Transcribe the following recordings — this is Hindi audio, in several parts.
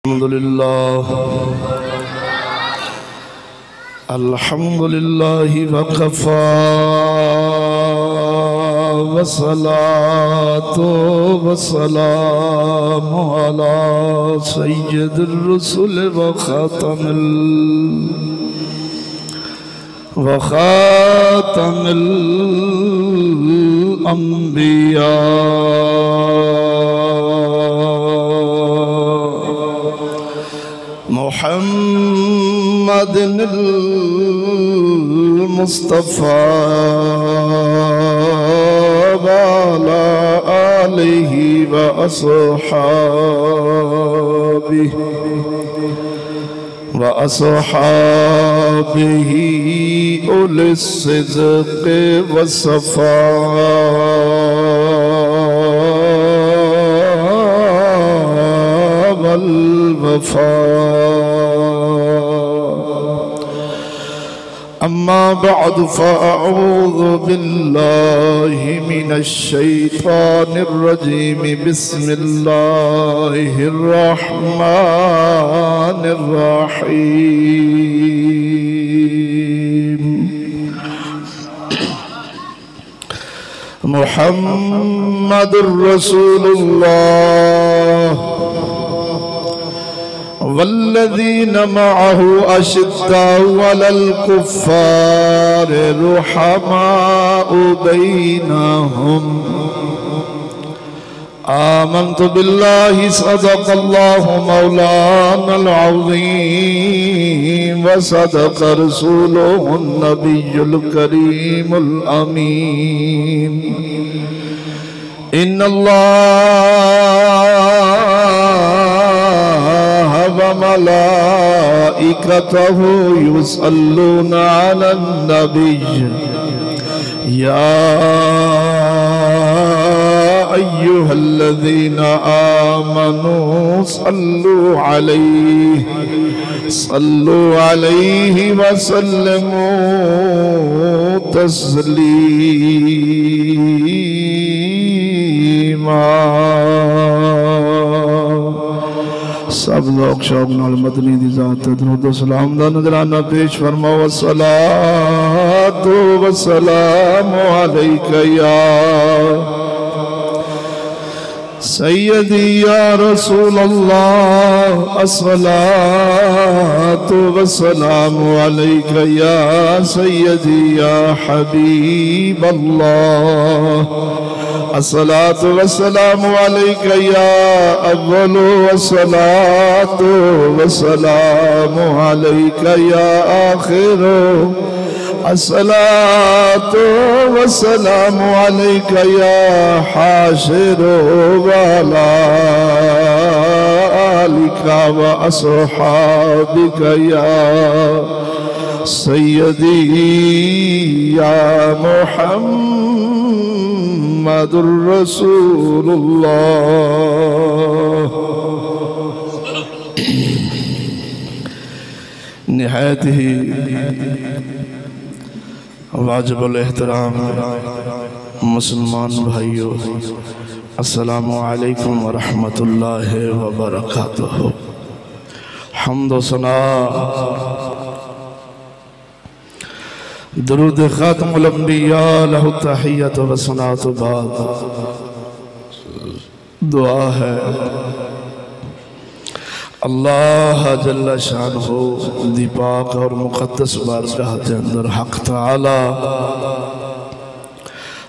अल्हम्दुलिल्लाह वकफ़ा वस्सलातु वस्सलामु अला सय्यिदिर रुसूल व खातमिल अंबिया मुहम्मदिल मुस्तफ़ा व अला आलिहि व अस्हाबिही उलिस सिद्क़ वस्सफ़ा वल वफ़ा। अम्मा बअद फ़अऊज़ु बिल्लाहि मिनश शैतानिर रजीम। बिस्मिल्लाहिर रहमानिर रहीम। मुहम्मदुर रसूलुल्लाह वल्लज़ीन मअहु अशिद्दाउ अलल कुफ़्फ़ार रुहमाउ बैनहुम। आमन्तु बिल्लाहि सदक़ल्लाहु मौलानल अज़ीम व सदक़ रसूलुहुन नबियुल करीमुल अमीन। इन्नल्लाह व मलाइकतहु युसल्लूना अलन नबिय्य या अय्युहल्लज़ीना आमनू सल्लू अलैहि व सल्लिमू तस्लीमा। सब लोग शौक नाल मदनी दी ज़ात दरूद सलाम दा नजराना पेश फरमाओ। अस्सलातु वस्सलामु अलैका या सय्यदी या रसूल अल्लाह। अस्सलातु वस्सलामु अलैका या सय्यदी या हबीब अल्लाह। अस्सलातु वस्सलामु अलैका या अव्वलु वस्सलातु वस्सलामु अलैका या आखिरु। अस्सलातु वस्सलामु अलैका या हाशिरु व अला आलिका व अस्हाबिका या सय्यदी या मुहम्मदुर रसूलुल्लाह। निहायत ही वाजिबुल एहतराम मुसलमान भाइयों, अस्सलामु अलैकुम व रहमतुल्लाहि व बरकातुहू। हम्द व सना दुरूद खातमुल अंबिया लहु तहियत व सनात बाद। दुआ है अल्लाह जल्ल शानहू दी पाक और मुक़द्दस बारगाह के अंदर हक तआला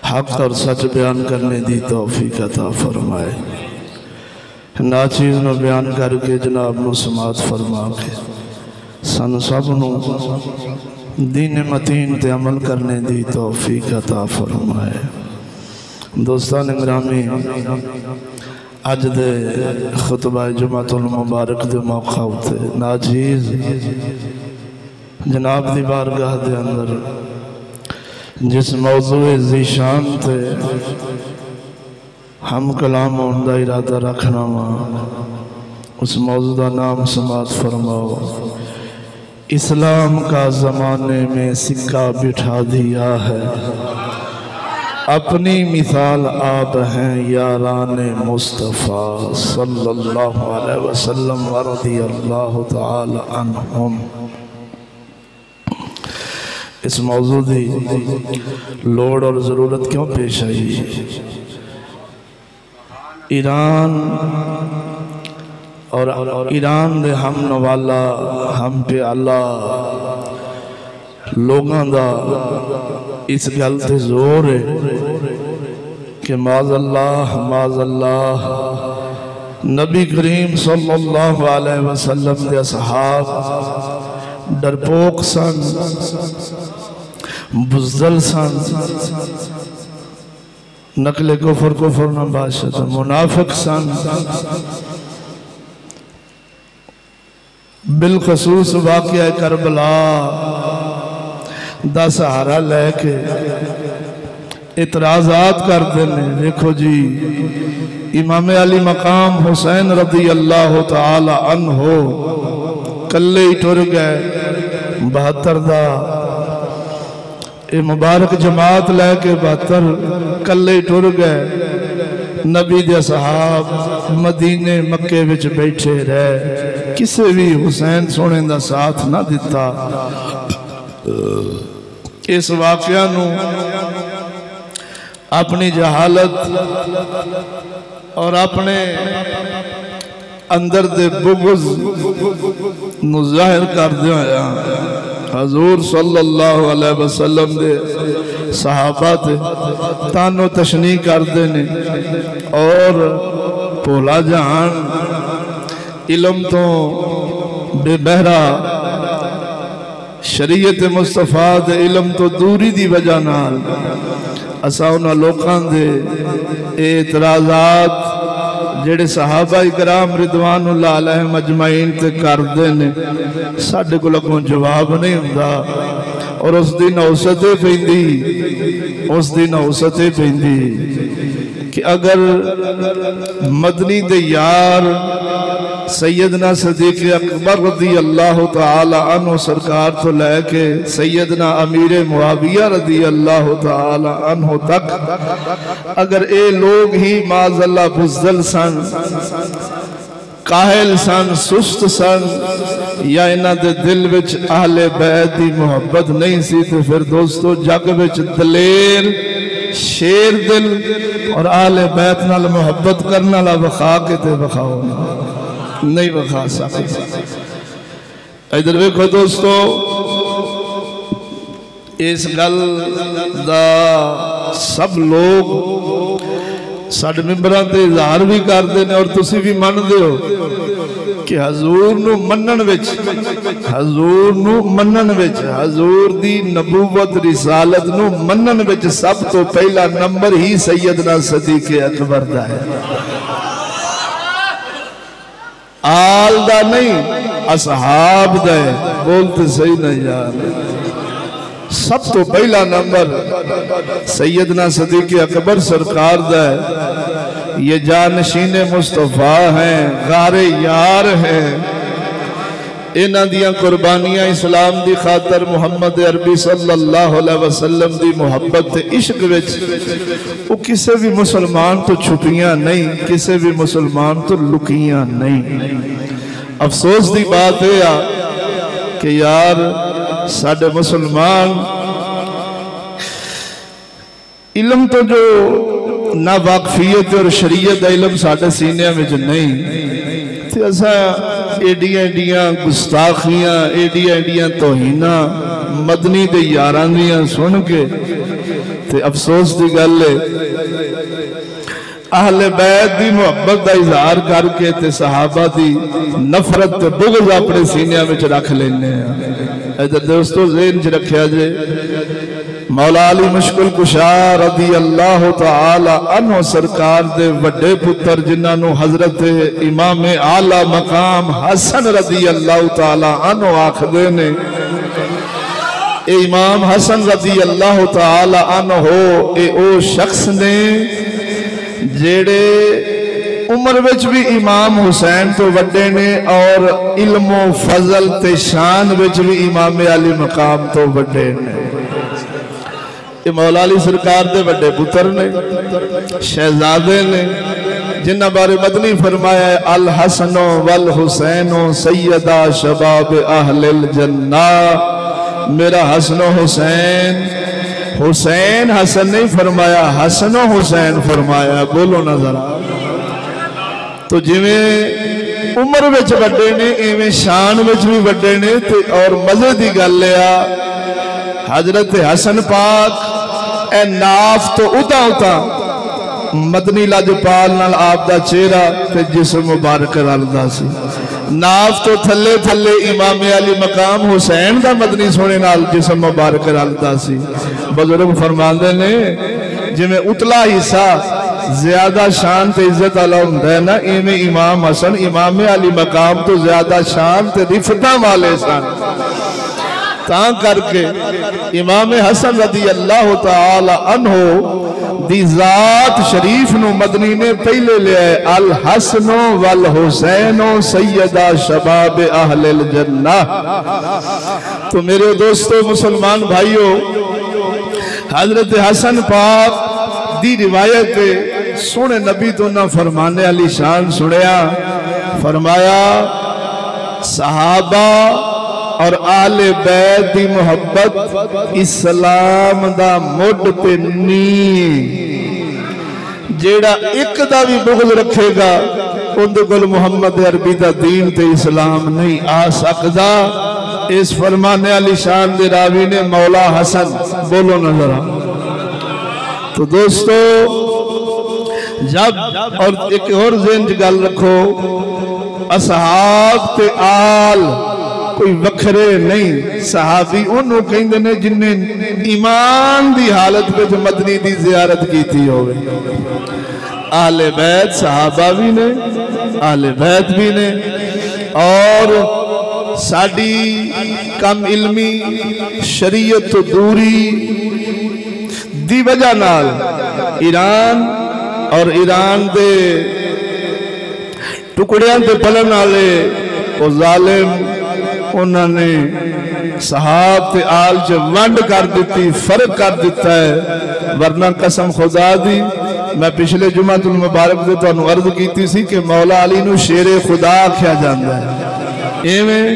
हक और सच बयान करने दी तौफीक अता फरमाए। नाचीज़ में बयान करके जनाब नू समात फरमा के सन सब नू दीन मतीन ते अमल करने दी तौफीक अता फरमाए। दोस्तान गिरामी, अज दे खुतबा जुमातुल मुबारक दे मौका उत्ते नाचीज़ जनाब दी बारगाह दे अंदर जिस मौजूए ज़ीशान थे हम कलाम होने का इरादा रखना वा, उस मौजू का नाम समात फरमाओ। इस्लाम का ज़माने में सिक्का बिठा दिया है। अपनी मिसाल आप हैं यारान मुस्तफ़ा सल्लल्लाहु अलैहि वसल्लम व रज़ियल्लाहु तआला अन्हुम। इस मौजू की लोड़ और ज़रूरत क्यों पेश आई? ईरान और ईरान दे हम नवाला हम पे अल्लाह लोगों का इस गल ते जोर है कि माज़अल्लाह नबी करीम सल्लल्लाहु अलैहि वसल्लम दे असहाब डरपोक सन, बुज़दिल सन, नकले कुफर न बादशाह मुनाफिक सन। बिलखसूस वाक़या करबला दा सहारा लैके इतराज़ात करते हैं। देखो जी, इमाम अली मकाम हुसैन रज़ी अल्लाह तआला अन्हो कल्ले ही टुर गए। 72 दा ये मुबारक जमात लैके 72 कल्ले ही टुर गए। नबी दे सहाब मदीने मक्के विच बैठे रहे, किसी भी हुसैन सोने का साथ ना दिता। इस वाक़या नू अपनी जहालत और अपने अंदर दे बुग़्ज़ नू ज़ाहिर करदे होया हज़ूर सल्लल्लाहु अलैहि वसल्लम दे सहाबा ते तानो तशनी करदे ने और भोला जहान इलम तो बेबहरा शरीयत मुस्तफा दे इलम तो दूरी दी वजह नाल असा उन्हां लोकां दे एतराज़ात जेड़े सहाबा इकराम रिदवानुल्लाह अलैहिम अजमाइन ते करदे ने साडे कोल अगों जवाब नहीं हुंदा। और उस दिन औसत पैंदी कि अगर मदनी दे यार सैयदना सदीक़ अकबर रज़ी अल्लाह तआला अन्हु सरकार तो लैके सैयदना अमीर मुआविया रज़ी अल्लाह तआला अन्हु तक अगर ये लोग ही माज़अल्लाह बुज़दिल सन, काहिल सन, सुस्त सन, या इन्हां दे दिल विच अहले बैत दी मुहब्बत नहीं सी, तो फिर दोस्तों जग विच दलेर शेर दिल और अहले बैत नाल मुहब्बत करने वाला वखा के ते वखाओ नहीं वखा सकते। इधर देखो दोस्तों, इस गल दा सब लोग साडे मिंबरां ते इज़हार भी करते हैं और तुसी भी मनदे हो कि हजूर नू मनन विच हजूर दी नबूवत रिसालत नू मनन विच सब तो पहला नंबर ही सैयदना सदीक़ अकबर दा है। आल दा नहीं, असहाब दा है। बोलते सही नहीं यार, सब तो पहला नंबर सैयदना सदीक़ अकबर सरकार दा है। ये जानशीन मुस्तफ़ा हैं, गारे यार हैं। इन्हां दियां कुर्बानियां इस्लाम दी खातर मुहम्मद अरबी सल्लल्लाहु अलैहि वसल्लम दी मुहब्बत ते इश्क विच वो किसी भी मुसलमान तो छुपियां नहीं, किसी भी मुसलमान तो लुकियां नहीं। अफसोस दी बात है कि यार साडे मुसलमान इलम तो जो ना वाकफियत और शरीयत का इलम साडे सीनिया में नहीं, तो असा एडिया एडिया गुस्ताखियां एडिया एडिया तोहीना मदनी दे यारां दियां सुन के ते अफसोस की गल है अहले बैत दी मुहब्बत का इजहार करके ते सहाबा दी नफरत ते बुग़्ज़ अपने सीनिया में रख लेने। इधर दोस्तों ज़हन च रखा जे मौला अली मुश्किल कुशा रज़ी अल्लाह तआला अन्हु सरकार दे वड्डे पुत्र जिन्हां नूं हजरत इमाम आला मकाम हसन रज़ी अल्लाह तआला अन्हु आखदे ने। इमाम हसन रज़ी अल्लाह तआला अन्हु ए ओ शख्स ने जेड़े उम्र विच भी इमाम हुसैन तो वड्डे ने और इल्मो फजल ते शान विच भी इमाम अली मकाम तो वड्डे ने। ये मौला अली सरकार दे बड़े पुत्र ने, शहजादे ने, जिन्हां बारे मदनी फरमाया है अल हसनो वल हुसैनो सैयदा शबाब अहलिल जन्ना। मेरा हसनो हुसैन, हुसैन हसन नहीं फरमाया, हसनो हुसैन फरमाया। बोलो ना जरा। तो जिवें उम्र विच वड्डे ने इवें शान विच भी वड्डे ने। और मजे की गल आ हजरत हसन पाक ए नाफ तो उता उता मदनी लजपाल नाल आप दा चेहरा ते जिस्म मुबारक रलदा सी। नाफ तो थले थले इमाम अली मकाम हुसैन दा मदनी सोने नाल जिस्म मुबारक रलदा सी। बुजुर्ग फरमांदे ने जिवें उतला हिस्सा ज्यादा शान ते इज्जत वाला हुंदा है ना, इवें इमाम हसन इमाम अली मकाम तो ज्यादा शान ते रिफतां वाले सन। तां करके इमाम हसन रदी अल्लाह तआला अन्हो दी जात शरीफ नु मदनी ने पहले लिया अल हसनो वल हुसैनो सैयदा शबाब अहलिल जन्ना। तो मेरे दोस्तों मुसलमान भाइयों, हजरत हसन पाक दी रिवायत सोने नबी तो ना फरमाने वाली शान सुनिया। फरमाया सहाबा और आले बैत दी मुहब्बत इस्लाम दा मुड ते नी। जेड़ा एक दा भी बुग़्ज़ रखेगा उनदे कोल मुहम्मद अरबी दा दीन ते इस्लाम नहीं आ सकदा। इस फरमाने वाली शान दे रावी ने मौला हसन। बोलो ना जरा। तो दोस्तों जब और एक और ज़हन च गल रखो, असहाब ते आल कोई वखरे नहीं। सहाबी उन्होंने कहते ने जिन्हें ईमान की हालत में मदनी की जियारत की होवे। आले बैत सहाबा भी ने, आले बैत भी ने। और साडी कम इल्मी शरीयत तो दूरी दी वजह नाल ईरान और ईरान दे टुकड़ियां ते पलन वाले वो जालिम उन्होंने सहाब ते आल च वंड कर दी, फर्क कर दिता है। वरना कसम खुदा दी मैं पिछले जुमातुल मुबारक से तुहानू अर्ज की सी कि मौला अली नू शेरे खुदा आख्या जाता है। इवें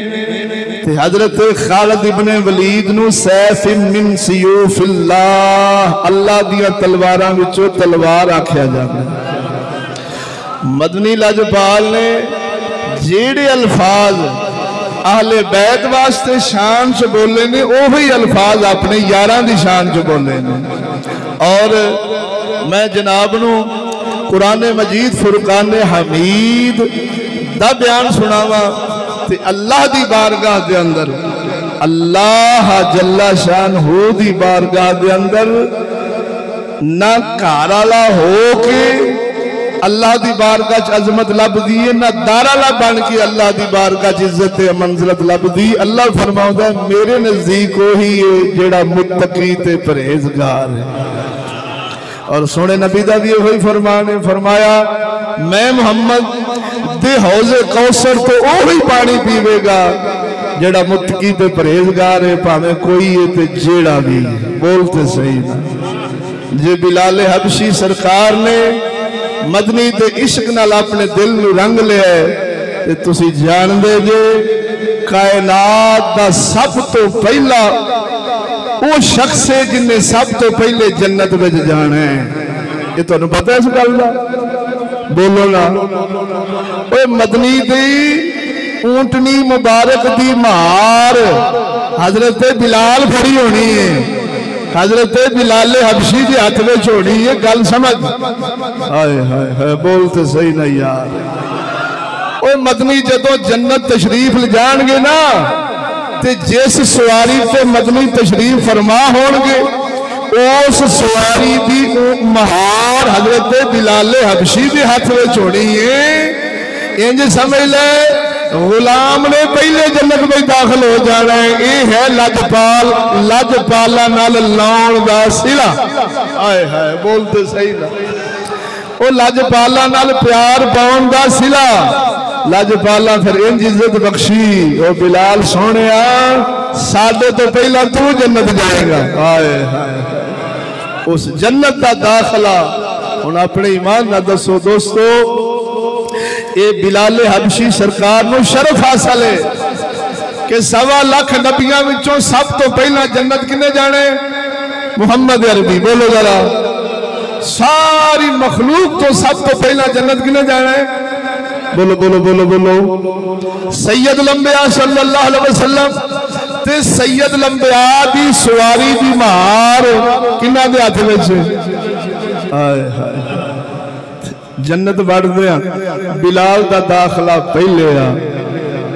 ते हजरत खालिद इब्ने वलीद नू सैफ मिन सियूफिल्लाह, अल्लाह दियां तलवारां विचों तलवार आख्या जाता है। मदनी लजपाल ने जेड़े अल्फाज आहले बैत वास्ते शान च बोले ने वही अल्फाज अपने यारां दी शान च बोले ने। और मैं जनाब नू कुरान मजीद फुरकान हमीद दा बयान सुनावा ते अल्लाह दी बारगाह दे अंदर, अल्लाह जल्ला शान हो दी बारगाह दे अंदर ना घर वाला हो के अल्लाह दी बारगाह च अजमत लभदी है, ना दाराला बन के अल्लाह दी बारगाह च इज्जत मंजिलत लभदी। अल्लाह फरमाउंदा है मेरे नजदीक वही है जेड़ा मुत्तकी ते परहेजगार है। और सोने नबी दा भी वही फरमान है, फरमाया मैं मोहम्मद दे हौजे कौसर तो वही पानी पीवेगा जेड़ा मुत्तकी ते परहेजगार है, भावे कोई है ते जेड़ा भी। बोलते सही ना। जे बिलाल हबशी सरकार ने मदनी ते इश्क नाल अपने दिल नू रंग लिया ते तुसी जानदे जे कायनात दा सब तो पहला वो शख्स है जिन्हें सब तो पहले जन्नत में जाना है। ये तुहानू पता है इस गल दा? बोलो ना। ओए मदनी दी ऊंटनी मुबारक दी मार हजरत बिलाल फड़ी होनी है, हजरत बिलाल हबशी के हाथ में छोड़ी है। गल समझ? हाय हाय हाय, बोलते सही ना यार। ओए मदनी जदों जन्नत तशरीफ ले जाणगे ना ते जिस सवारी ते मदनी तशरीफ फरमा होणगे उस सवारी दी महार हजरत बिलाल हबशी के हाथ में छोड़ी है। इंज समझ ले गुलाम ने पहले जन्नत में दाखिल हो जाना है। ये है लजपाल, लजपाला नाल लाउण दा सिला। हाय हाय, बोलते सही ना। वो लजपाला नाल प्यार पाउण दा सिला। लजपाला फिर इंज इज्जत बख्शी, ओ बिलाल सोहणिया साडे तो पहला तू जन्नत जाएगा। हाय हाय, उस जन्नत का दाखला हुण अपने ईमान ना दसो दोस्तों, ये बिलाल हबशी सरकार नूं शरफ हासिल है कि 1.25 लाख नबियां विचों सब तो पहला जन्नत किने जाने? मुहम्मद अरबी। बोलो जरा, सारी मखलूक तो सब तो पहला जन्नत किने जाना है? बोलो बोलो बोलो बोलो। सैयद लंबिया सल्लल्लाहु अलैहि वसल्लम ते सैयद लंबिया दी सवारी दी महार किन्ना दे हाथ विच? हाय हाय। जन्नत बढ़दे बिलाल दा दाखला पहले आ।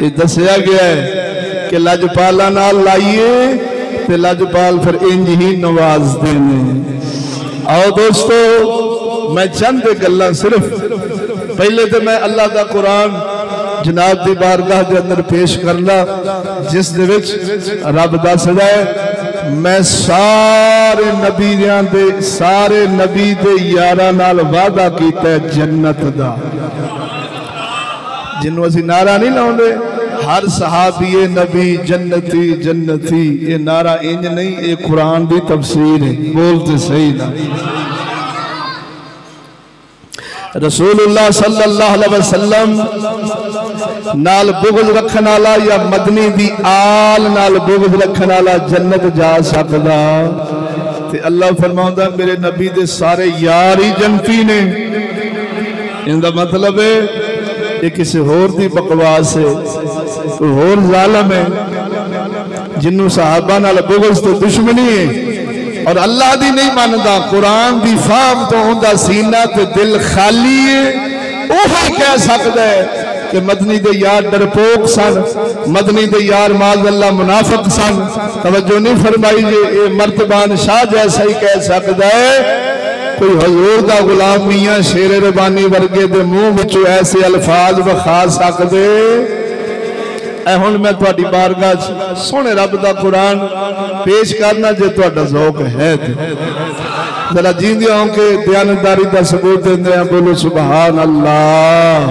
ये दसिया गया है कि लजपाला नाल लाइए ते लजपाल फिर इंज ही नवाजदे ने। आओ दोस्तों, मैं चंद गल्लां सिर्फ पहले तो मैं अल्लाह का कुरान जनाब की बारगाह के अंदर पेश करना, जिस दे विच रब दसदा है मैं सारे नबियां दे सारे नबी दे यारां नाल वादा कीता जन्नत दा। जिन्हों असीं नारा नहीं लाउंदे हर सहाबी नबी जन्नती जन्नती, ये नारा इंज नहीं, ये कुरान की तफसीर है। बोलते सही ना। रसूलुल्लाह सल्लल्लाहु अलैहि वसल्लम नाल बुग़्ज़ रखने वाला या मदनी दी आल नाल बुग़्ज़ रखने वाला जन्नत जा सकदा? ते अल्लाह फरमाउंदा मेरे नबी दे सारे यार ही जन्नती ने। इनका मतलब है ये किसी होर दी बकवास है, कोई होर जालिम है जिन्हों सहाबा नाल बुग़्ज़ तो दुश्मनी है और अल्लाह दी नहीं मानता, कुरान दी फाहम तो उनका सीना ते दिल खाली है, वही कह सकता है कि मदनी दे यार डरपोक सन, मदनी दे यार माज़ अल्लाह मुनाफिक सन। तवज्जो नहीं फरमाई जे ये मर्तबान शाह जैसा ही कह सकता है। कोई हजूर दा गुलाम मियां शेर रबानी वर्गे दे मुंह विचों ऐसे अल्फाज विखा सकदे? हुण मैं तुहाडी बारगाह सोहणे रब दा कुरान पेश करना जे तुहाडा ज़ौक है जरा जींदे हो के दयानतदारी दा सबूत देंदे हैं। बोलो सुभान अल्लाह।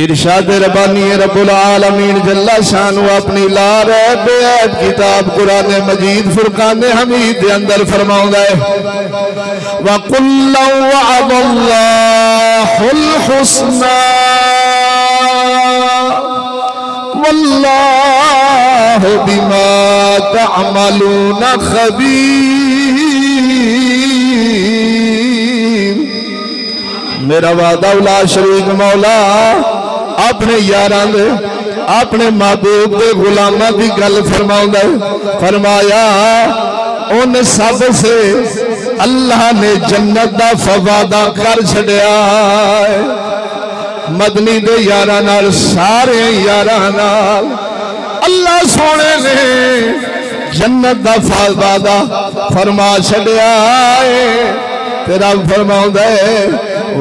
इरशाद रब्बानी रब्बुल आलमीन जल्ला शानु अपनी ला रहे बेअद किताब कुरान मजीद फुरकान हमीद के अंदर फरमाउंदा है व कुल्लु वअदल्लाहुल हुस्ना वल्लाहु बिमा तअमलून खबीर। मेरा वादा उला शरीक मौला अपने यारां दे अपने महबूब के गुलामां की गल फरमाउंदा है। फरमाया उन सब से अल्लाह ने जन्नत दा फवादा कर छड़िया है। मदनी दे यारां नाल सारे यारां नाल अल्लाह सोने ने जन्नत दा फवादा फरमा छड़िया है। तेरा फरमाउंदा है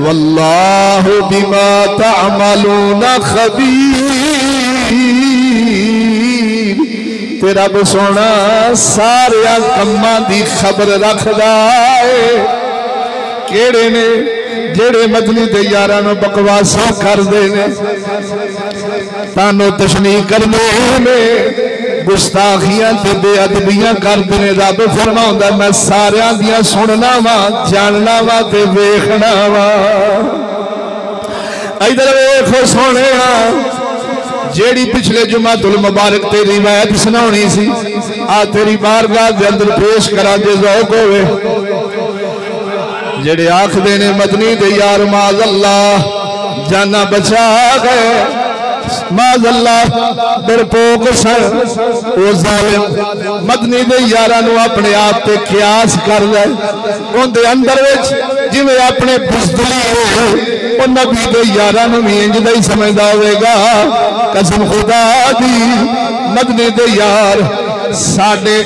वल्लाहु बिमा तअमलून खबीर। तेरा सोना सारे कम्मां दी खबर रखदा है। केड़े ने जेड़े मदनी दे यारां नूं बकवासा करदे ने, तानो तशनी करदे ने, गुस्ताखियां ते बेअदबियां करदे ने। रब फरमाउंदा मैं सारियां दियां सुनना वा, जानना वा ते वेखना वा। इधर वेखो सोने, जेड़ी पिछले जुमातुल मुबारक ते रिवायत सुनाउणी सी आ तेरी बारगाह दे अंदर पेश करा जे ज़ौक होवे। जेड़े आखदे ने मदनी दे यार माज़ अल्लाह जाना बचा गए, माज़ अल्लाह डरपोक सन, वो ज़ालिम मदनी दे यारां नूं अपने आप ते क़यास कर ले। उनदे अंदर विच जिवें अपने बुज़दिली हो वो नबी दे यारां नूं भी इंज दा ही समझदा होवेगा। कसम खुदा दी मदनी दे यार साडे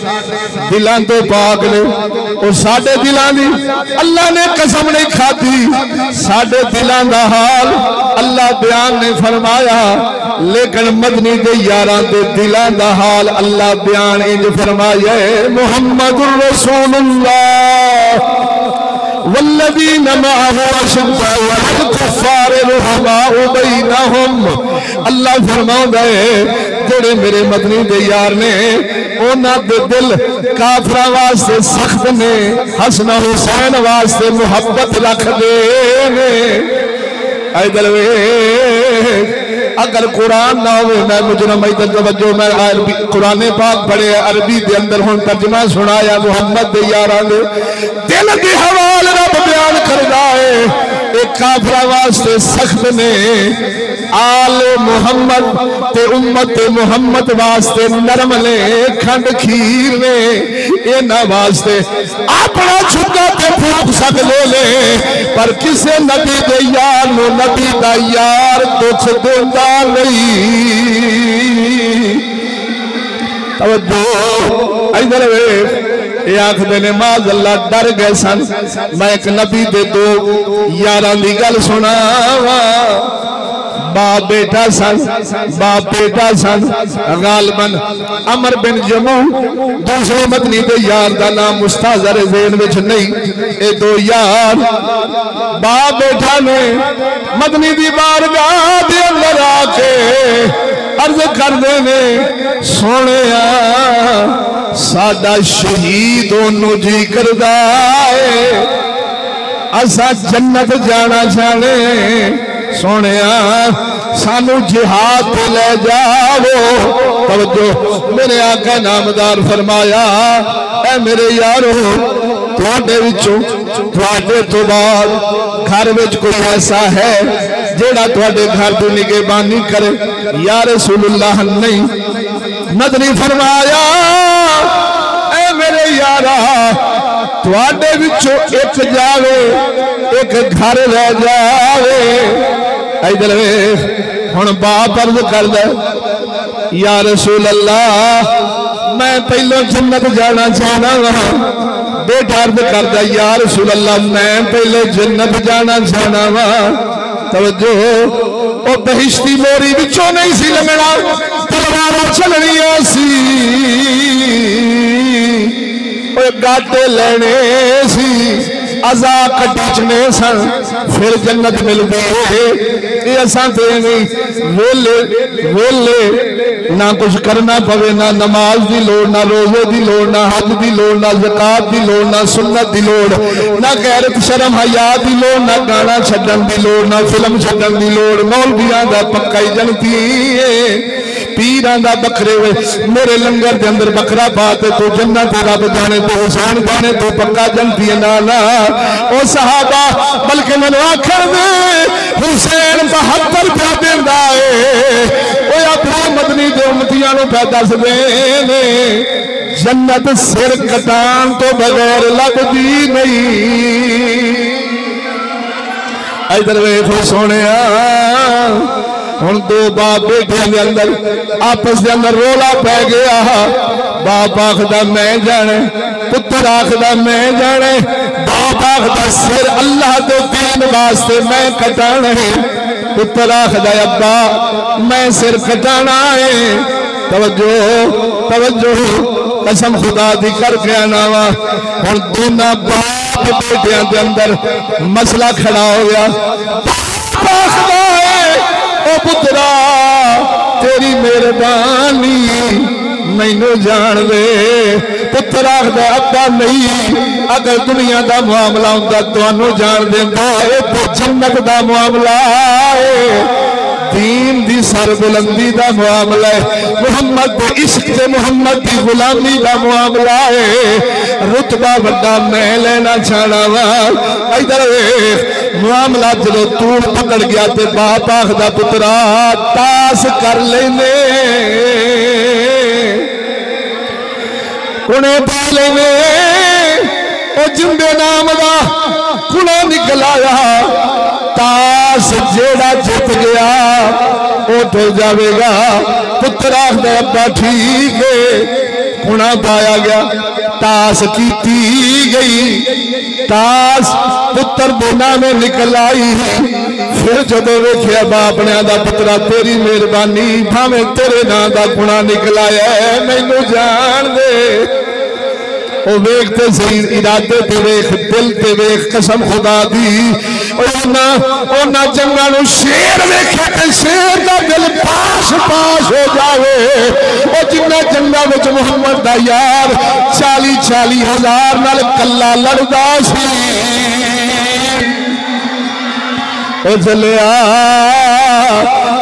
दिलां तो पाक ने और साडे दिलां दी अल्लाह ने कसम नहीं खाधी। साडे दिलां दा हाल अल्लाह बयान नहीं फरमाया, लेकिन मदनी दे यारां दे दिलां दा हाल अल्लाह बयान इंज फरमाया मुहम्मदुर रसूलुल्लाह वल्लज़ीना मअहु अशद्दु अलल कुफ़्फ़ारि कुफार रुहमाउ बैनहुम। अल्लाह फरमाउंदा है जेड़े मेरे मदनी दे यार ने उन्हां दे दिल काफिरां वास्ते सख्त ने, हसन हुसैन वास्ते मुहब्बत रखदे ने। इधर वे अगर कुरान ना हो मैं मुजरम इधर तवज्जो मैं अरबी कुरान पाक पढ़े अरबी दे अंदर हुन तर्जमा सुनाया मुहम्मद दे यारां दे दिल दी हवाल रब बयान करदा है। एक काफिरा वास्ते सख्त ने, आले मुहम्मद ते उम्मत मुहम्मद वास्ते नरम ने, खंड खीर ने। इन्हां वास्ते अपना झुका ते फूक सकदे ने, पर किसे नबी दे यार नु नबी दा यार दुख देंदा नहीं। तवज्जो इधर वे ये आखदे ने माज अल्लाह डर गए सन। मैं एक नबी दे दो यारां दी गल सुनावा। बाप बेटा सन, बाप बेटा सन। गालबन अमर बिन जमू दूसरे मदनी दे यार दा नाम मुस्ताज़र ज़ेन विच नहीं। ये दो यार बाप बेटा ने मदनी दी बारगाह दे अंदर आके अर्ज करदे ने सोहणिया साडा शहीद ओनू जी करदा है, असा जन्नत जाना चाहने। सोहणिया सानू जिहाद पे ले जाओ। तवज्जो मेरे आका नामदार फरमाया ऐ मेरे यारो तुहाडे विचों तुहाडे तो बाद घर विच कोई ऐसा है जेड़ा तुहाडे घर की निगहबानी करे? या रसूलुल्लाह नहीं। मदनी फरमाया ऐ मेरे यारा तुहाडे विचों एक जावे, एक घर रह जावे। इधर हुण बाप अर्ज करदा या रसूल अल्लाह मैं पहलो जन्नत जाना चाहना वा। बेटा अर्ज करदा या रसूल अल्लाह मैं पहले जन्नत जाना चाहना वा। तवज्जो ओ बहिश्ती मोरी विचों नहीं सी लंघना, तलवारां चलनियां सी, ओ गाटे लेने सी, अजा कटने सन, फिर जन्नत मिल गई। असा तो वेले वेले ना कुछ करना पवे, ना नमाज की लोड़, ना रोजे की लोड़, ना हज की लोड़, ना ज़कात की लोड़, ना सुन्नत की लोड़, ना गैरत शर्म हया की लोड़, ना गाना छड्डन की लोड़, ना फिल्म छड्डन की लोड़। मौलवियां दा पक्का ही जनती पीरां दा बकरे वे मेरे लंगर के अंदर बकरा पाते तो जन्नत रब जाने तो हुसैन जाने तो पक्का जनती है। ना ओ सहाबा बल्कि मैंने आखर दे हुसैन 72 रुपया देंदा है। ओ अपने मदनी दे उम्मतियां नूं पै दसदे ने जन्नत सिर कटान तो बगैर लगदी नहीं। इधर वेखो सोहणिया हुण दो बाप बेटियां के अंदर आपस के अंदर रोला पै गया। बाप आखदा मैं जाने, पुत्र आखदा मैं जाने। बाप आखदा सिर अल्लाह दे दीन वास्ते मैं कटाना है। पुत्र आखदा अब्बा मैं सिर कटाना है। तवज्जो तवज्जो कसम खुदा दी करके आना वा। हुण दोनों बाप बेटियां के अंदर मसला खड़ा हो गया। आखदा ओ पुत्रा तेरी मेहरबानी मैनू जान दे। पुत्र आखदा अब्बा नहीं, अगर दुनिया का मामला होंदा तुहानू जान देंदा, ये तो जन्नत का मामला है, दीन दी सरबुलंदी का मामला है, मुहम्मद के इश्क से मुहम्मद की गुलामी का मामला है। रुतबा बड़ा मैं लेना चाहना वा। इधर मामला जो तू पकड़ गया तो बाप आखदा पुत्रा तास कर लेने, उन्हें पा लेने। ओ जिंदे नाम का कुड़ा निकल आया, तास जेड़ा जित गया वो तो जाएगा। पुत्र आखदा अब्बा ठीक है, कुड़ा पाया गया, तास की गई, तास पुत्र देना में निकल आई। फिर जब वेख्या बाप ने आदा पुत्रा तेरी मेहरबानी भावे तेरे नाम का गुणा निकल आया है, मैनू जान दे। ओ वेखते सही इरादे ते वेख, दिल ते वेख, कसम खुदा दी उन्हां जंगां नूं शेर वेखे ते शेर दा दिल पास पास हो जावे। ओ जिन्हां जंगां विच मुहम्मद दा यार 40-40 हज़ार नाल कल्ला लड़दा सी। ओ चलिया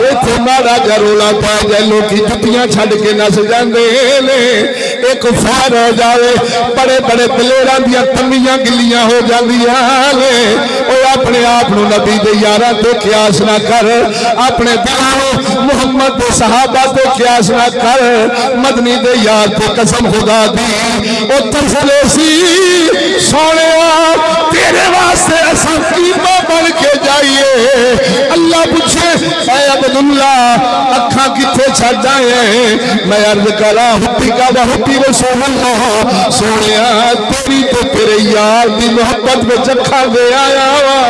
इत्थे माड़ा जा रौला पै जाए, लोग जुत्तियां छड्ड के नस जांदे ने। एक फैर हो जाए, बड़े बड़े दलेरां दियां तंगियां गिल्लियां हो जांदियां ने। ओ अपने आप नूं नबी दे यारां ते कियास ना कर, अपने दिलों मुहम्मद दे सहाबा ते कियास ना कर, मदनी दे यार ते कसम खुदा दी ओ तरसले सी। सोहणिया तेरे वास्ते असां कीमा बन के जाइए। अल्लाह पूछे ऐ अब्दुल्ला अखा किथे छड्ड आए? मैं अर्ज करा हुट्टी का हुट्टी रसूलुल्लाह। सोहणिया तेरी तो तेरे यार दी मोहब्बत विच अखा दे आया वा।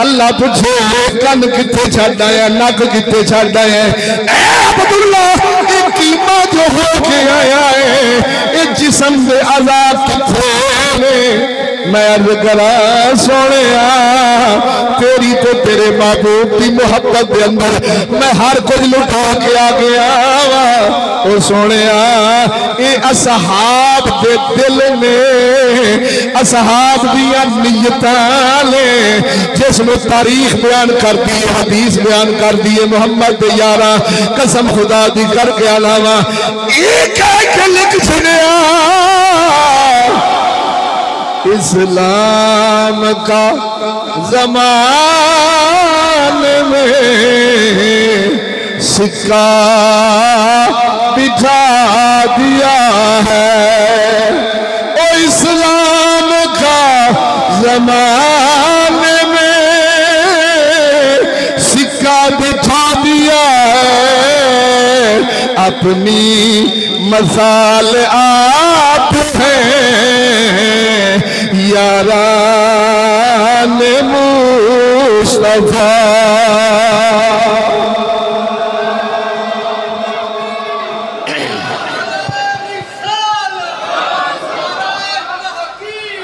अल्लाह पूछे कन किथे छड्ड आया, नक किथे छड्ड आया? ऐ अब्दुल्ला ये कीमा जो हो के आया है ये जिस्म दे आजाद किथे ने? मैं अर्ज करा सोहणिया तेरी तो तेरे महबूब की मोहब्बत के अंदर मैं हर कुछ लुटा के आ गया वा। और सोहणिया ये असहाब दे दिल ने, असहाब दियां नियतां ने, जिसमें तारीख बयान कर दी, हदीस बयान कर दी है। मुहम्मद दे यारा कसम खुदा दी करके अलावा एक लिख छड़िया इस्लाम का ज़माने में सिक्का बिठा दिया है। ओ इस्लाम का ज़माने में सिक्का बिठा दिया है। अपनी मसाल आप हैं यारान मुस्तफा।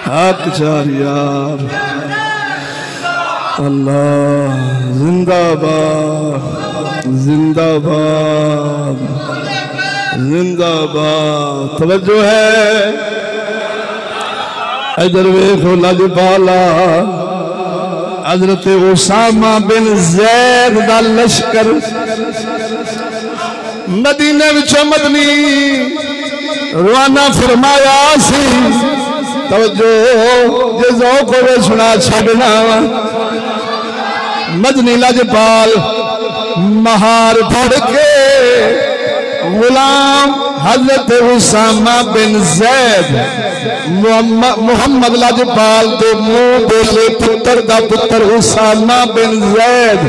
हक चार यार अल्लाह जिंदाबाद जिंदाबाद जिंदाबाद। तवज्जो है इधर वेखो लजपाला हजरत उसामा बिन ज़ैद दा लश्कर मदीने विचों मदनी रवाना फरमाया सी। तवज्जो जे ज़ौक़ होवे सुना छड़ना। मदनी लजपाल महार पढ़ के गुलाम हजरत उसामा बिन ज़ैद मुहम्मद लजपाल के मुंह बोले पुत्र दा पुत्र उसामा बिन ज़ैद।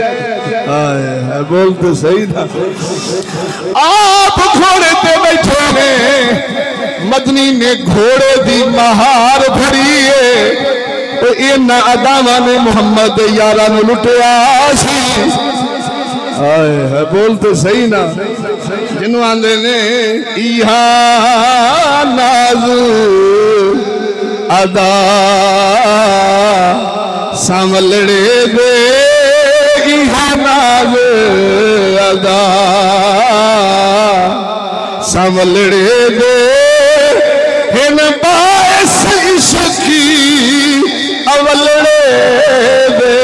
बोलते सही था। आप घोड़े पे बैठे ने, मदनी ने घोड़े की महार फड़ी है। तो इन्हां अदावां ने मुहम्मद यारा नूं लुटिया सी। बोलते सही ना। जिन्हों आंदे ने इहा नाज अदा सांवलड़े दे, इहा नाज अदा सांवलड़े दे हिन बाइस इश्की अवलड़े दे।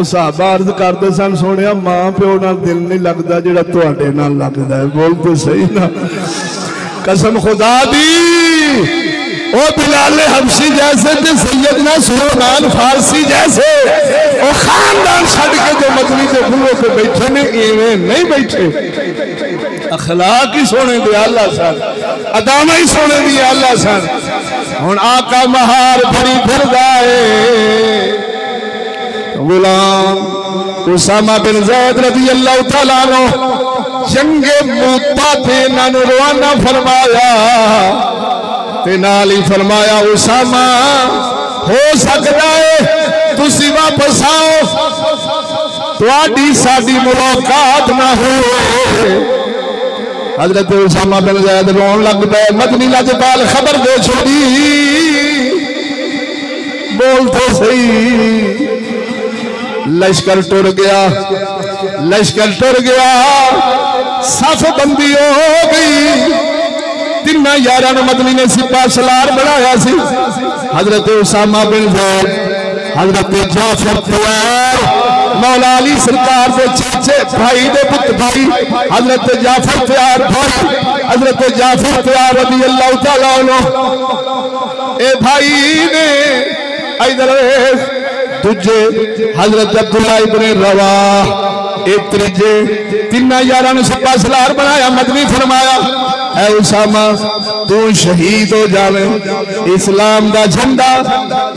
साहबा अर्ज करते सन सोनिया मां प्यो नाल दिल नहीं लगता जिहड़ा तुहाडे नाल लगदा है। बोलते सही ना। कसम खुदा दी ओ बिलाल हबशी जैसे ते सैयदना सुलेमान फारसी जैसे ओ खानदान छड़ के जो मदनी के बुलों पे बैठे ने इवें नहीं बैठे। अखलाक ही सोने दे अल्लाह सन, अदामा ही सोने दी अल्लाह सन। हुण आका महार भरी फिरदा है। गुलाम उसामा बिन ज़ैद रज़ी अल्लाह तआला अन्हु जंगे मूता थे इन्हां नूं रवाना फरमाया ते नाल ही फरमाया उसामा हो सकदा है तुसी वापस आओ, तुहाडी साडी मुलाकात ना हो। हजरत उसामा बिन ज़ैद रोन लग पे। मदनी लजपाल खबर दे छोड़ी, बोल तो सही। लश्कर टुर गया, लश्कर टुर गया, सफ बंदी हो गई। तिना यारां नूं मदनी ने सिपा सलार बनाया सी। हजरत उसामा बिन ज़ैद, हजरत जाफर तैयार, मौला अली सरकार के चाचे भाई दे पुत्र भाई हजरत जाफर तैयार भाई, हजरत जाफर तैयार रज़ी अल्लाह तआला अन्हु ए भाई ने इधर दूजे हजरत अब्दुल्ला इब्ने रवाह ए त्रीजे तिना यारां नूं सिपा सलार बनाया। मदनी फरमाया ऐ उसामा तू शहीद हो जावे, इस्लाम दा झंडा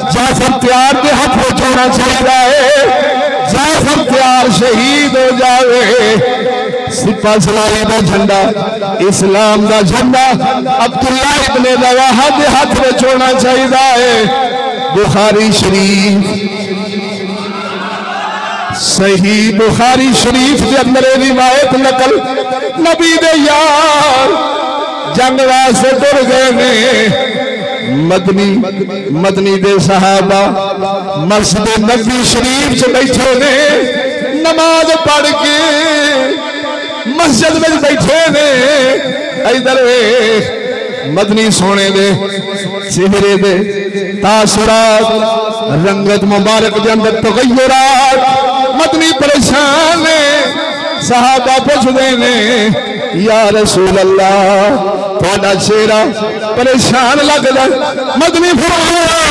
जाफर तैयार के हाथ में होना चाहिए। जाफर तैयार शहीद हो जावे, सिपा सलार दा झंडा इस्लाम दा झंडा अब्दुल्ला इब्ने रवाहा के हाथ में होना चाहिए। बुखारी शरीफ सही बुखारी शरीफ के अंदर रिवायत नकल, नबी दे यार जंग वास्ते टुर गए ने। मदनी मदनी दे सहाबा मस्जिद नबी शरीफ च बैठे ने, नमाज पढ़ के मस्जिद में बैठे ने। इधर मदनी सोने दे चेहरे दे तासुरात, रंगत मुबारक के अंदर तगय्युरात। मदनी परेशान ने, सहाबा पूछते ने या रसूल अल्लाह थोड़ा चेहरा परेशान लगदा। मदनी फरमाया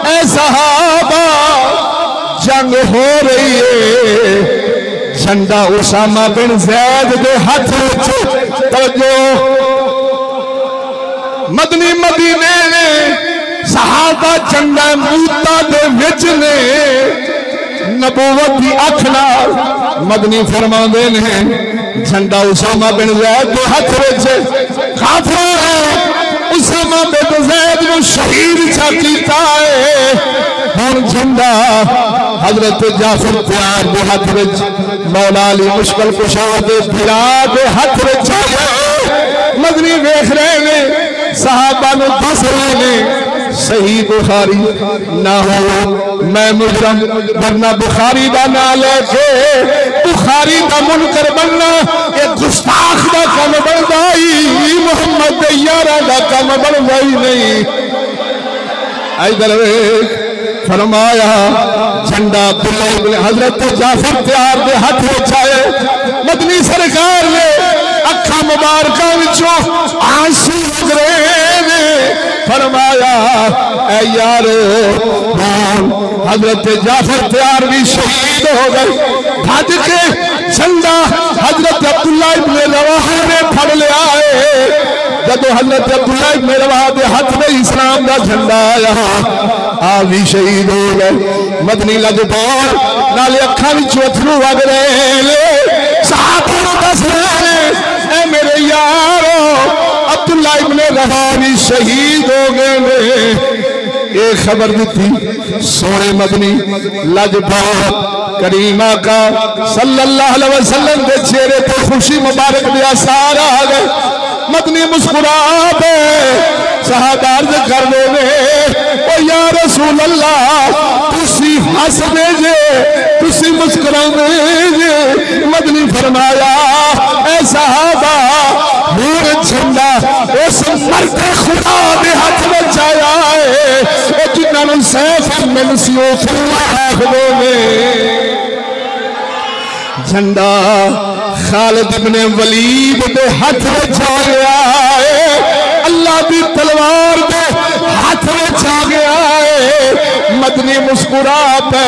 ऐ सहाबा जंग हो रही है, झंडा उसामा बिन ज़ैद के हाथ में। तवज्जो मदनी मदीने ने सहाबा झंडा मूता दे विच ने, नबूवत की अख नाल मदनी फरमाते ने झंडा उसामा बिन ज़ैद के हाथ में। काफिर है उसामा बिन ज़ैद को शहीद कीता है। हुण झंडा हजरत जाफर तैयार के हाथ में, मौला अली मुश्किल कुशा के फिरा के हाथ में। मदनी वेख रहे ने, सहाबा नूं दस रहे ने सही बुखारी ना हो मैं मुजरम, वरना बुखारी का ना लेके बुखारी का मुनकर बनना एक गुस्ताख का कम बनता ही, मुहम्मद दे यारां दा कम बनता ही नहीं। इधर फरमाया झंडा हजरत जाफर तैयार के हाथ में आए। मदनी सरकार ने अखा मुबारक विचों आंसू गुजरे ने। फरमाया ऐ यारो हजरत जाफर तैयार भी शहीद हो गए। भज के झंडा हजरत अब्दुल्ला इब्ने रवाहा ने फड़ लिया है। जब हजरत अब्दुल्ला इब्ने रवाहा के हाथ में इस्लाम का झंडा आया, आ भी शहीद हो गए। मदनी लजपाल नाले अखा विचों अथरू वग रहे। साहबा नूं दस रहे ऐ मेरे यारो अब्दुल्ला इब्ने रवाहा भी शहीद हो गए ने। ये खबर दी सोने मदनी लजपाल करीमा का सल्लल्लाहु अलैहि वसल्लम के चेहरे पर खुशी मुबारक दिया सारा आ गए। मदनी मुस्कुरा पे सहाबा अर्ज कर दे ओ या रसूल अल्लाह तुसी हंस दे जे, तुसी मुस्कुरा जे। मदनी फरमाया ऐ सहाबा नूर झंडा उस मर्द खुदा दे हाथ में आया है जिन्होंने सैफ मिल सी आखदे ने। झंडा खालिद इब्ने वलीद दे हाथ में आ गया है, अल्लाह की तलवार दे हाथ में आ गया है। मदनी मुस्कुरा पे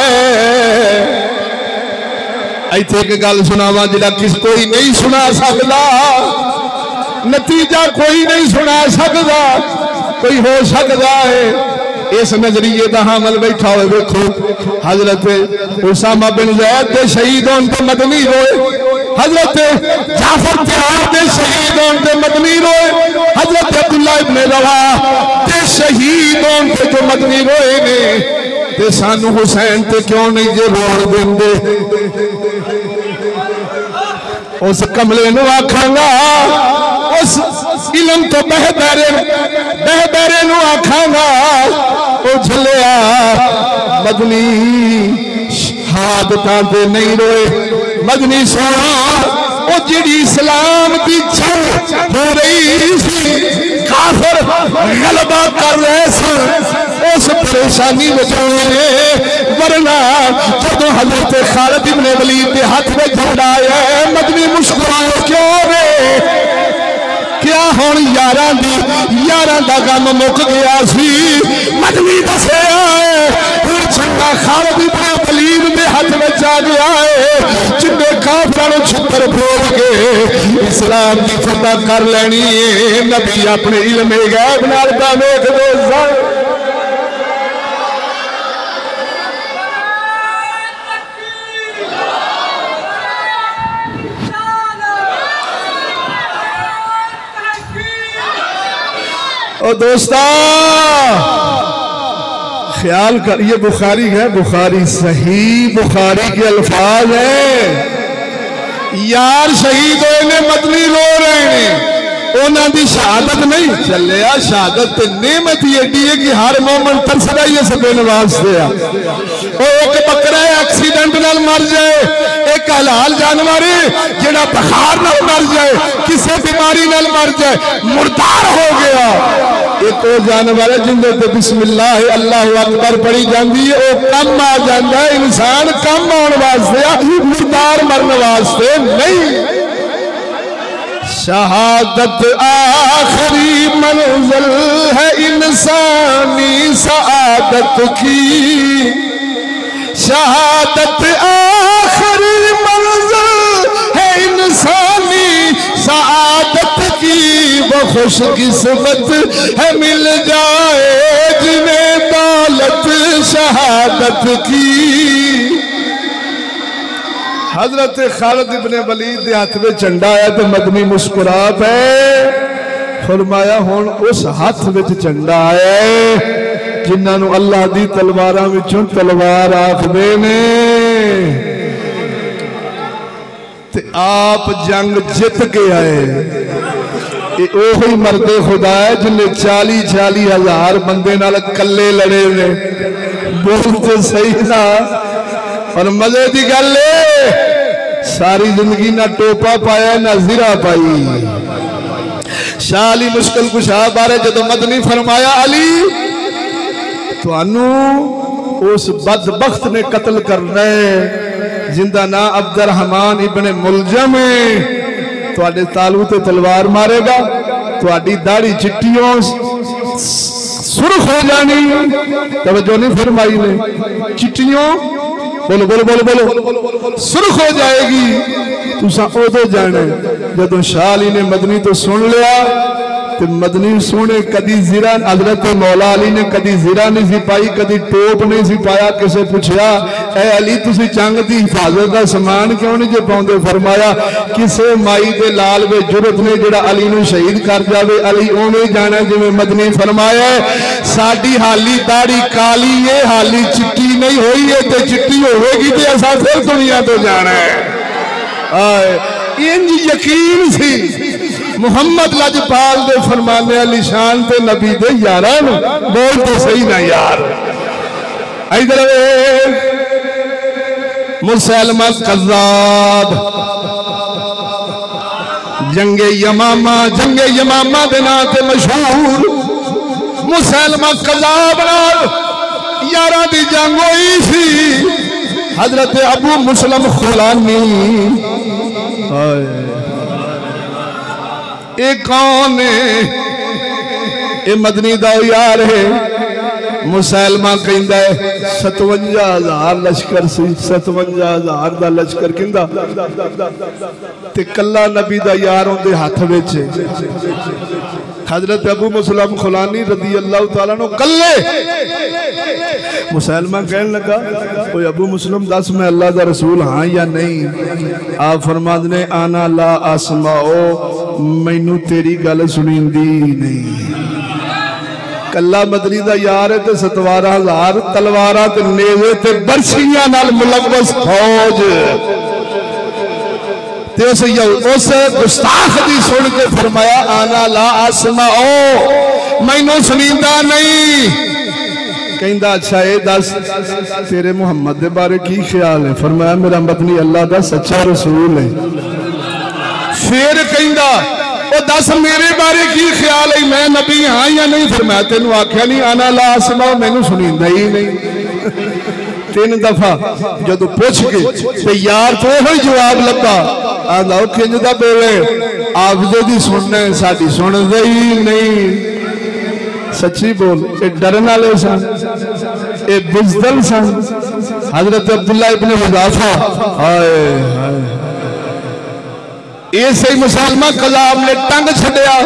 इत्थे एक गल सुनावा जिहड़ा किस कोई नहीं सुना सकता, नतीजा कोई नहीं सुना सकता, कोई हो सकता है इस नजरिए का हामल बैठा हो। देखो हजरत उसामा बिन ज़ैद के शहीद होने पे मदनी रोए, हजरत जाफर तैयार के शहीद होने पे मदनी रोए, हजरत अब्दुल्ला इब्ने रवाहा के शहीद होने पे जो मदनी रोए ने। ते सानू हुसैन ते क्यों नहीं जे रोन देंदे? उस कमले नूं आखांगा उस इलम तो बहबेरे नू आखांगा ओ झलिया मदनी शहादतां ते नहीं रोए। मदनी सोना ओ जिहड़ी इस्लाम दी जंग हो रही सी, काफिर गलबा कर रहे सन, उस परेशानी में होए। वरना जदों हजरत खालिद इब्ने वलीद के हाथ में झंडा आया मदनी मुस्कुराए क्यों रे? क्या हुण यारां दा गम मुक गया सी? मदनी दसे फिर झंडा खालिद इब्ने वलीद के हाथ में आ गया है, जिन्ने काफिरां छुपर फोड़ के इस्लाम की फतह कर लेनी है। नबी अपने इल्म गैब नाल दा वेखदे सन। और दोस्ता ख्याल कर, ये बुखारी है, बुखारी सही बुखारी के अल्फाज है। यार शहीद होए ने मदनी रो रहे हैं, उन्हों की शहादत नहीं चलिया। शहादत नेमत ही एडी है कि हर मोमन तरसदा ही इस दिन वास्ते आ। एक बकरा एक्सीडेंट नाल मर जाए, एक हलाल जानवर जिहड़ा बुखार नाल मर जाए, किसी बीमारी नाल मर जाए, मुर्दार हो गया। एक वो जानवर है जिंदे ते बिस्मिल्लाह अल्लाह अकबर पढ़ी जाती है, वो कम आ जाता है। इंसान कम आने वास्ते आ, मुर्दार मरने वास्ते नहीं। शहादत आखिरी मंजिल है इंसानी सआदत की, शहादत आखिरी मंजिल है इंसानी सआदत की। वो खुशकिस्मत है मिल जाए जिन्हें दौलत शहादत की। हजरत खालिद इब्ने वलीद के हाथ में झंडा आया तो मदनी मुस्कुरा पे फरमाया हुण उस हाथ में झंडा आया है जिन्होंने अल्लाह दी तलवारां विचों तलवार आखदे ने। ते आप जंग जित के आए। ओही मर्दे खुदा है जिन्हें 40-40 हजार बंदे नाल कल्ले लड़े ने। बोलते सही ना। और मजे की गल सारी जिंदगी ना टोपा पाया ना जीरा पाई। शाह अली मुश्किल कुशा बारे जदों मदनी फरमाया अली तुहानू उस बदबख्त ने कत्ल करना है जिंदा ना अब्दुर्रहमान इब्ने मुलजम है। तुहाडे तालू ते तलवार मारेगा, तुहाडी दाढ़ी चिट्टियों सुर्ख हो जानी। तवज्जो नहीं फरमाई ने। चिट्टियों बोलो बोलो बोलो बोलो सुर्ख हो जाएगी। तुसा उदो जाना जदों शाह अली ने मदनी तो सुन लिया तो मदनी सोने कदी जीरा हजरत मौला अली ने कदी जीरा नहीं सी पाई, कदी टोप नहीं सी पाया। किसे पूछया ए अली तुसी जंग की हिफाजत का समान क्यों नहीं जे पाउंदे? फरमाया किसे माई के लाल वे जुरत ने जिहड़ा अली नूं शहीद कर जावे, अली उवें जाना जिवें मदनी फरमाया साडी हाली दाढ़ी काली है, हाली चिट्टी नहीं हुई है, ते चिट्टी होगी तो असां फिर दुनिया तो जाना है। इंज यकीन सी मुहम्मद लजपाल दे फरमाने अली शान ते नबी दे यारां नूं। बोल तो सही ना यार। इधर मुसैलमा कज़्ज़ाब जंगे यमामा दे नां ते मशहूर मुसैलमा कज़्ज़ाब नाल यारां दी जंग होई सी। हजरत अबू मुस्लिम खुलानी कौन है? ये मदनी दा यार है। मुसैलमा कहंदा है 57,000 लश्कर सी। 57,000 दा लश्कर किंदा ते कल्ला नबी दा यार उनके हाथ विच। हजरत अबू मुस्लिम खुलानी रदी अल्लाह तआला नो कल्ले। मुसैलमा कहने लगा कोई अबू मुस्लिम दस मैं अल्लाह दा रसूल हाँ या नहीं? आप फरमाते ने आना ला आसमाओ मैनू तेरी गल सुनींदी नहीं। कल्ला मदनी दा यार है ते 57,000 तलवारां ते नेज़े ते बरछियां नाल मुलव्वस फौज ते उस गुस्ताख दी सुन के फरमाया आना ला आसमा ओ मैनू सुनींदा नहीं। कहंदा अच्छा ये दस तेरे मुहम्मद दे बारे की ख्याल है? फरमाया मेरा मदनी अल्लाह दा सच्चा रसूल है। फिर कहंदा ओ दस मेरे बारे की ख्याल है, मैं नबी हाँ या नहीं? फरमाया तेनू आख्या नहीं आना ला आसमा मैनू सुनींदा ही नहीं। 3 दफा जदों पूछ के ते यार तो यही जवाब लब्बा आंदा ओ किंज दा बोले आपदे दी सुनना है साडी सुनदे ही नहीं। सच्ची बोल ये डरन वाले सन, ये बुज़दिल सन। हजरत अब्दुल्ला इब्ने हुज़ाफा हाय हाय ये सही मुसलमा कलाम ने टंग छड़िया,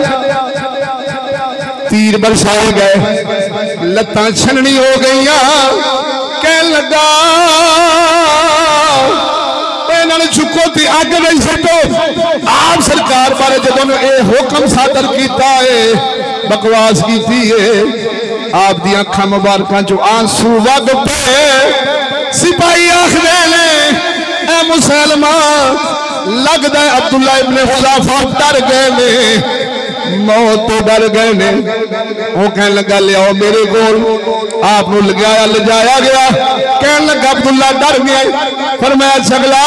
तीर बरसाए गए, लत्तां छननी हो गईयां। कह लगा इन्होंने चुको थी अग नहीं सटो। आप सरकार बारे जब ये हुक्म सादर किया है बकवास की थी है आप दी अखां मुबारकां चो आंसू वग पे। सिपाही आखदे ने ए मुसलमान लगदा है अब्दुल्ला इब्ने हुज़ाफा डर गए ने, मौत तो डर गए ने। वो कह लगा लियाओ मेरे कोल। आप लिजाया गया। कह लगा अब्दुल्ला डर गया। फरमाया छगला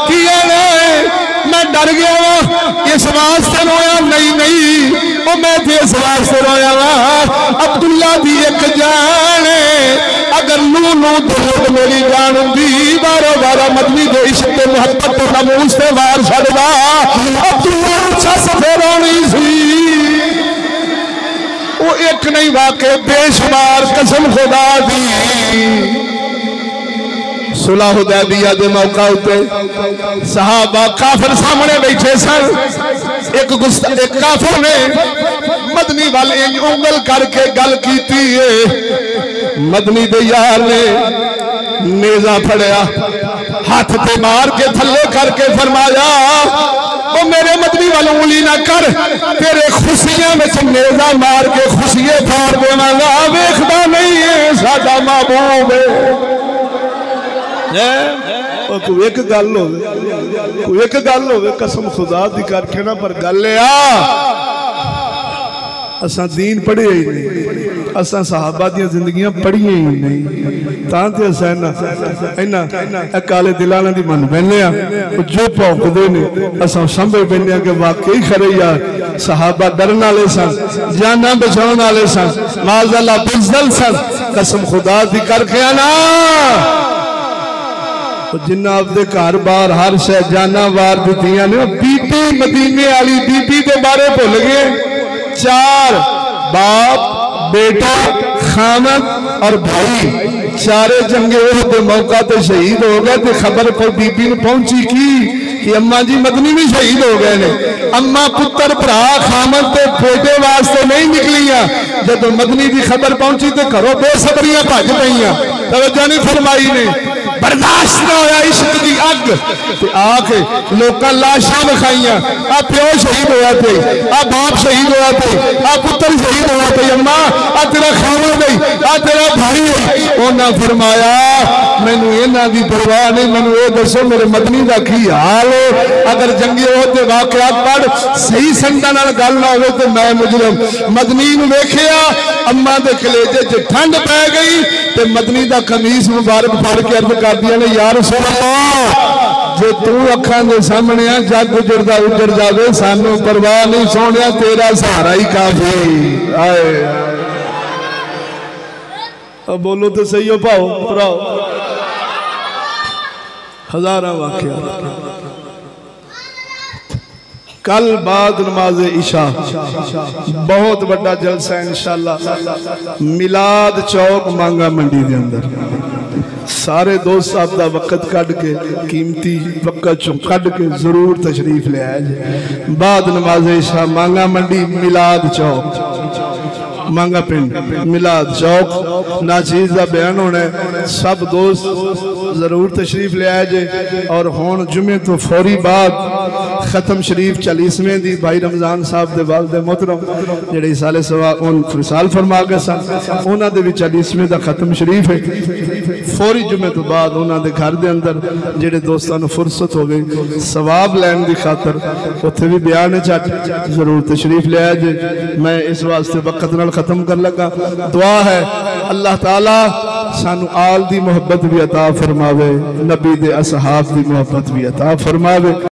की मैं डर गया वा इस वास्ते रोया? नहीं नहीं वो मैं तो इस वास्ते रोया वा अब्दुल्ला दी एक जान अगर लू लू तो मेरी जान होंगी। 12 मदनी दे इश्क ते मोहब्बत तो नमूस ते वार छड़दा अब्दुल्ला अच्छा सफेद होनी सी। वो एक नहीं वाके बेशुमार कसम खुदा दी। सुलह हुदैबिया दे मौका उते सहाबा काफिर सामने बैठे सन। एक काफिर ने मदनी वाल उंगल करके गल कीती है। मदनी दे यार ने नेजा फड़िया हाथ पे मार के थल्ले करके फरमाया ओ मेरे मदनी वाल उंगली ना कर, तेरे खुशियां में नेजा मार के खुशियां फाड़ देवांगा। वेखदा नहीं है साडा महबूब कोई एक गल हो कसम खुदा दी करके ना, पर गल असा दीन पढ़े ही नहीं, असा सहाबा दी जिंदगियां पढ़िया ही नहीं। तां असा इन्हां काले दिलां दी मन बैठे जो भौंकदे ने असा समझ पैंदे कि वाकई खरे यार सहाबा डरन वाले सन, जाना बचाने वाले सन, माज़अल्लाह बुज़दिल सन। कसम खुदा दी करके ना जिन्ना आपदे घर बार हर शह जाना वार दित्तियां ने। बीबी मदीने वाली बीबी के बारे भुल गए। 4 बाप बेटा खामद और भाई चारे जंगे ओहद मौका ते शहीद हो गए। तो खबर कोई बीबी ने पहुंची कि अम्मा जी मदनी भी शहीद हो गए ने। अम्मा पुत्र भरा खामद ते बेटे वास्ते नहीं निकलियां। जब मदनी की खबर पहुंची तो घरों बेसबरियां भज पईयां। तवज्जो नहीं फरमाई ने, बर्दाश्त ना होया इश्क की अग आके लोकां लाशां विखाइयां। आ प्यो शहीद होया पे, आ बाप शहीद होया पे, आ पुत्र शहीद होया पे। अम्मा आ तेरा खामद है, आ तेरा भाई है। उन्हां फरमाया मैनू इन्हां दी परवाह नहीं, मैनू ये दसो मेरे मदनी दा की हाल है। अगर जंगी होते वाकयात पढ़ सही संगतां नाल गल ना होवे तो मैं मुजरम। मदनी नूं वेखिया अम्मा दे कलेजे च ठंड पै गई ते मदनी दा कमीज मुबारक फड़ के अर्ज कर दिया ने यार रसूल अल्लाह जे तू अखां दे सामने आ जग उजड़दा उजड़ जावे सानू परवाह नहीं सोनिया तेरा सहारा ही काफी। आए अब बोलो तो सही हो पाओ भराओ। हजारां वाकया कल बाद नमाज इशा बहुत बड़ा जलसा इंशाअल्लाह मिलाद चौक मांगा मंडी के अंदर। सारे दोस्त साहब का वक्त कट के कीमती वक्त चो कट के जरूर तशरीफ ले आए। बाद नमाज इशा मांगा मंडी मिलाद चौक मांगा पिंड मिलाद चौक नाचीज का बयान होना है। सब दोस्त जरूर तशरीफ ले आए जे। और हुण जुमे तो फौरी बाद खत्म शरीफ 40वें दी भाई रमजान साहब दे वालिद मोहतरम जेड़े साले सवा उन फिसाल फरमा गए सन उन्हां दे विच 40वें दा खत्म शरीफ है। फौरी जुमे तो बाद उन्हां दे घर दे अंदर जेड़े दोस्तां नूं फुर्सत होवे सवाब लैण दी खातर उत्थे भी बयान झट जरूर तशरीफ ले आए जे। मैं इस वास्ते वक्त नाल खत्म कर लगा। दुआ है अल्लाह ताला सानू आल दी मोहब्बत भी अता फरमावे, नबी दे असहाब दी मोहब्बत भी अता फरमावे।